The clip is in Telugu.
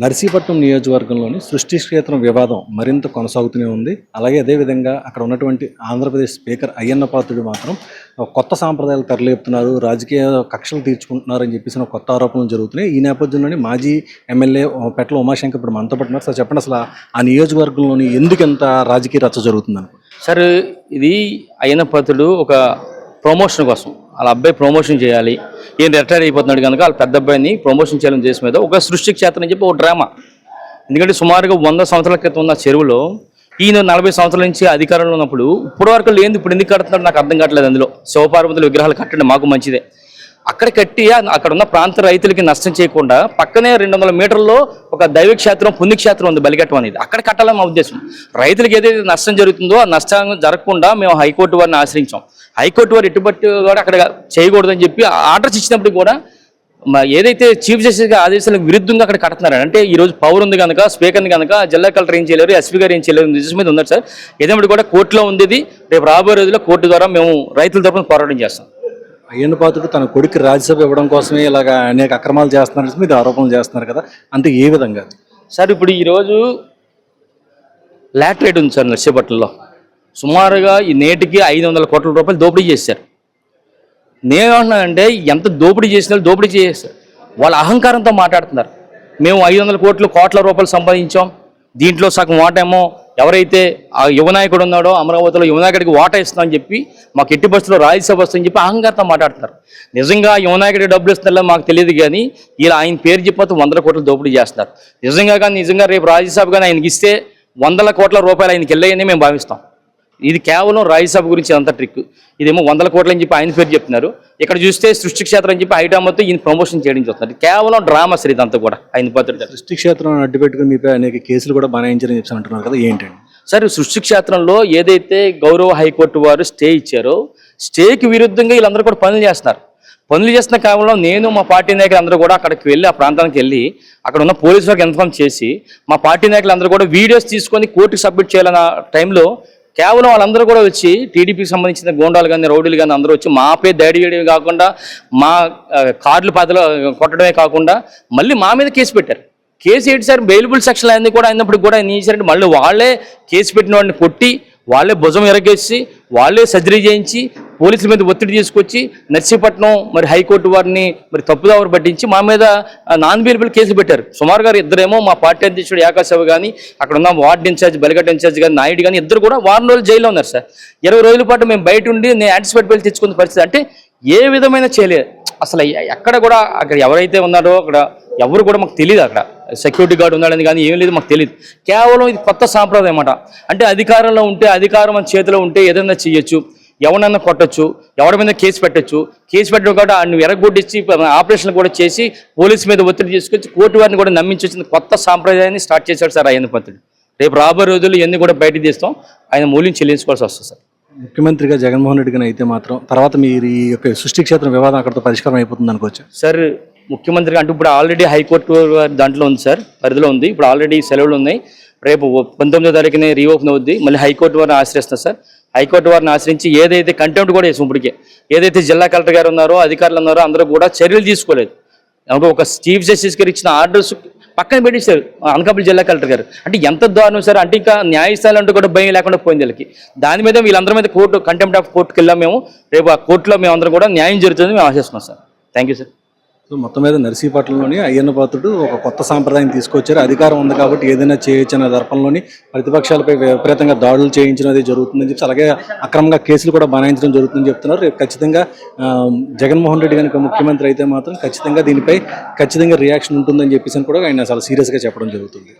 నర్సీపట్నం నియోజకవర్గంలోని సృష్టి క్షేత్రం వివాదం మరింత కొనసాగుతూనే ఉంది. అలాగే అదేవిధంగా అక్కడ ఉన్నటువంటి ఆంధ్రప్రదేశ్ స్పీకర్ అయ్యన్న పాత్రుడు మాత్రం కొత్త సాంప్రదాయాలు తెరలేపుతున్నారు, రాజకీయ కక్షలు తీర్చుకుంటున్నారు అని చెప్పేసి కొత్త ఆరోపణలు జరుగుతున్నాయి. ఈ నేపథ్యంలోని మాజీ ఎమ్మెల్యే పెట్ల ఉమాశంకర్ ఇప్పుడు మనతో పట్టినారు. సార్ చెప్పండి, అసలు ఆ నియోజకవర్గంలోని ఎందుకు ఎంత రాజకీయ రచ్చ జరుగుతుందని? సార్, ఇది అయ్యన్న పాత్రుడు ఒక ప్రమోషన్ కోసం వాళ్ళ అబ్బాయి ప్రమోషన్ చేయాలి, ఈయన రిటైర్ అయిపోతున్నాడు కనుక వాళ్ళ పెద్ద అబ్బాయిని ప్రమోషన్ చేయాలని ఉద్దేశం మీద ఒక సృష్టి క్షేత్రం అని చెప్పి ఒక డ్రామా. ఎందుకంటే సుమారుగా 100 సంవత్సరాల క్రితం ఉన్న చెరువులో ఈయన 40 సంవత్సరాల నుంచి అధికారంలో ఉన్నప్పుడు ఇప్పటి వరకు లేదు, ఇప్పుడు ఎందుకు కడుతున్నాడు నాకు అర్థం కావట్లేదు. అందులో శివపార్వతుల విగ్రహాలు కట్టండి, మాకు మంచిదే. అక్కడ కట్టి అక్కడ ఉన్న ప్రాంత రైతులకి నష్టం చేయకుండా పక్కనే 200 మీటర్లో ఒక దైవక్షేత్రం పుణ్యక్షేత్రం ఉంది, బలిఘట్టం అనేది, అక్కడ కట్టాలని మా ఉద్దేశం. రైతులకు ఏదైతే నష్టం జరుగుతుందో ఆ నష్టం జరగకుండా మేము హైకోర్టు వారిని ఆశ్రయించాం. హైకోర్టు వారు ఎటువంటి కూడా అక్కడ చేయకూడదని చెప్పి ఆర్డర్స్ ఇచ్చినప్పుడు కూడా ఏదైతే చీఫ్ జస్టిస్ ఆదేశాలకు విరుద్ధంగా అక్కడ కడుతున్నారు. అంటే ఈ రోజు పవర్ ఉంది కనుక, స్పీకర్ని కనుక జిల్లా కలెక్టర్ ఏం చేయలేరు, ఎస్పీ గారు ఏం చేయలేరు, నిజం మీద ఉన్నారు సార్. ఏదేమిటి కూడా కోర్టులో ఉంది, రేపు రాబోయే రోజుల్లో కోర్టు ద్వారా మేము రైతుల తరఫున పోరాటం చేస్తాం. అయ్యన్న పాత్రుడు తన కొడుకు రాజ్యసభ ఇవ్వడం కోసమే ఇలాగ అనేక అక్రమాలు చేస్తున్నారు మీద ఆరోపణలు చేస్తున్నారు కదా, అంటే ఏ విధంగా సార్? ఇప్పుడు ఈరోజు లాటరేట్ ఉంది సార్ నర్సీపట్నంలో, సుమారుగా ఈ నేటికి 500 కోట్ల రూపాయలు దోపిడీ చేశారు. నేనేమంటున్నానంటే ఎంత దోపిడీ చేసినా దోపిడీ చేశారు, వాళ్ళ అహంకారంతో మాట్లాడుతున్నారు. మేము 500 కోట్ల రూపాయలు సంపాదించాం, దీంట్లో సగం వాటేమో ఎవరైతే ఆ యువనాయకుడు ఉన్నాడో అమరావతిలో యువనాయకుడికి వాటా ఇస్తామని చెప్పి మాకు ఎట్టి బస్సులో రాజ్యసభ వస్తుందని చెప్పి అహంకారంతో మాట్లాడుతున్నారు. నిజంగా యువనాయకుడికి డబ్బులు ఇస్తున్నారో మాకు తెలియదు, కానీ ఇలా ఆయన పేరు చెప్పితే 100 కోట్లు దోపిడీ చేస్తున్నారు. నిజంగా రేపు రాజ్యసభ కానీ ఆయనకి ఇస్తే 100 కోట్ల రూపాయలు ఆయనకి వెళ్ళాయని మేము భావిస్తాం. ఇది కేవలం రాజ్యసభ గురించి అంత ట్రిక్. ఇదేమో 100 కోట్లు అని చెప్పి ఆయన పేరు చెప్తున్నారు. ఇక్కడ చూస్తే సృష్టి క్షేత్రం అని చెప్పి ఐటమ్తో ఈయన ప్రమోషన్ చేయడం చూస్తున్నారు. కేవలం డ్రామా సార్ ఇదంతా కూడా. ఆయన పాత్రుడు సృష్టి క్షేత్రం అడ్డు పెట్టుకుని మీపై అనేక కేసులు కూడా బనాయించారని చెప్పి అంటున్నారు కదా, ఏంటండి సార్? సృష్టి క్షేత్రంలో ఏదైతే గౌరవ హైకోర్టు వారు స్టే ఇచ్చారో, స్టేకి విరుద్ధంగా వీళ్ళందరూ కూడా పనులు చేస్తున్న కాలంలో నేను మా పార్టీ నాయకులు అందరూ కూడా అక్కడికి వెళ్ళి ఆ ప్రాంతానికి వెళ్ళి అక్కడ ఉన్న పోలీసు వారికి ఇన్ఫార్మ్ చేసి మా పార్టీ నాయకులు అందరూ కూడా వీడియోస్ తీసుకొని కోర్టుకు సబ్మిట్ చేయాలన్న టైంలో కేవలం వాళ్ళందరూ కూడా వచ్చి టీడీపీకి సంబంధించిన గోండాలు కానీ రౌడీలు కానీ అందరూ వచ్చి మాపై దాడి చేయడమే కాకుండా మా కార్లు పాతలు కొట్టడమే కాకుండా మళ్ళీ మా మీద కేసు పెట్టారు. కేసు ఏంటి సార్? బెయిలబుల్ సెక్షన్ అన్నీ కూడా అయినప్పుడు కూడా ఏం చేశారంటే మళ్ళీ వాళ్ళే కేసు పెట్టిన వాడిని కొట్టి, వాళ్ళే భుజం ఎరగేసి, వాళ్ళే సర్జరీ చేయించి పోలీసుల మీద ఒత్తిడి తీసుకొచ్చి నర్సీపట్నం మరి హైకోర్టు వారిని మరి తప్పుదావరు పట్టించి మా మీద నాన్ బెయిలబుల్ కేసులు పెట్టారు. సుమారుగా ఇద్దరేమో మా పార్టీ అధ్యక్షుడు యాకాశవ కానీ అక్కడ ఉన్న వార్డు ఇన్ఛార్జ్ బలిఘట్ ఇన్ఛార్జ్ కానీ నాయుడు కానీ ఇద్దరు కూడా 4 రోజులు జైల్లో ఉన్నారు సార్. 20 రోజుల పాటు మేము బయట ఉండి నేను యాంటిసిపేట్ బిల్ తెచ్చుకున్న పరిస్థితి. అంటే ఏ విధమైన చేయలేదు అసలు. ఎక్కడ కూడా అక్కడ ఎవరైతే ఉన్నారో అక్కడ ఎవరు కూడా మాకు తెలియదు, అక్కడ సెక్యూరిటీ గార్డు ఉన్నాడని కానీ ఏం లేదు మాకు తెలియదు. కేవలం ఇది కొత్త సాంప్రదాయం అన్నమాట. అంటే అధికారంలో ఉంటే, అధికారం మన చేతిలో ఉంటే ఏదైనా చేయొచ్చు, ఎవరినన్నా కొట్టచ్చు, ఎవరి మీద కేసు పెట్టచ్చు. కేసు పెట్టడం కూడా నువ్వు ఎరగొట్టించి ఆపరేషన్లు కూడా చేసి పోలీసు మీద ఒత్తిడి తీసుకొచ్చి కోర్టు వారిని కూడా నమ్మించి కొత్త సాంప్రదాయాన్ని స్టార్ట్ చేశాడు సార్ అయ్యన్న పాత్రుడు. రేపు రాబోయే రోజులు ఇవన్నీ కూడా బయటకు తీస్తాం, ఆయన మూల్యం చెల్లించుకోవాల్సి వస్తుంది సార్. ముఖ్యమంత్రిగా జగన్మోహన్ రెడ్డి గారు అయితే మాత్రం తర్వాత మీరు ఈ యొక్క సృష్టి క్షేత్రం వివాదం అక్కడితో పరిష్కారం అయిపోతుంది అనుకోవచ్చు సార్? ముఖ్యమంత్రిగా అంటే ఇప్పుడు ఆల్రెడీ హైకోర్టు దాంట్లో ఉంది సార్, పరిధిలో ఉంది. ఇప్పుడు ఆల్రెడీ సెలవులు ఉన్నాయి. రేపు 19వ తారీఖునే రీఓపెన్ అవుద్ది. మళ్ళీ హైకోర్టు వారిని ఆశ్రయిస్తున్నారు సార్. హైకోర్టు వారిని ఆశ్రయించి ఏదైతే కంటెంప్ట్ కూడా వేసాం ఇప్పటికే, ఏదైతే జిల్లా కలెక్టర్ గారు ఉన్నారో అధికారులు ఉన్నారో అందరూ కూడా చర్యలు తీసుకోలేదు. ఒక చీఫ్ జస్టిస్ గారు ఇచ్చిన ఆర్డర్స్ పక్కన పెట్టేశారు అనకాపల్లి జిల్లా కలెక్టర్ గారు. అంటే ఎంత దారుణం సార్? అంటే ఇంకా న్యాయస్థానాలు అంటూ కూడా భయం లేకుండా పోయింది వీళ్ళకి. దాని మీద వీళ్ళందరి మీద కోర్టు కంటెంప్ట్ ఆఫ్ కోర్టుకి వెళ్ళాం మేము. రేపు ఆ కోర్టులో మేము అందరం కూడా న్యాయం జరుగుతుంది మేము ఆశిస్తున్నాం sir. Thank you sir. So మొత్తం మీద నర్సీపట్నంలోని అయ్యన్న పాత్రుడు ఒక కొత్త సాంప్రదాయం తీసుకొచ్చారు. అధికారం ఉంది కాబట్టి ఏదైనా చేయొచ్చు అనే దర్పంలోని ప్రతిపక్షాలపై విపరీతంగా దాడులు చేయించడం జరుగుతుందని చెప్పి, అలాగే అక్రమంగా కేసులు కూడా బనాయించడం జరుగుతుందని చెప్తున్నారు. రేపు ఖచ్చితంగా జగన్మోహన్ రెడ్డి కనుక ముఖ్యమంత్రి అయితే మాత్రం ఖచ్చితంగా దీనిపై రియాక్షన్ ఉంటుందని చెప్పేసి కూడా ఆయన చాలా సీరియస్గా చెప్పడం జరుగుతుంది.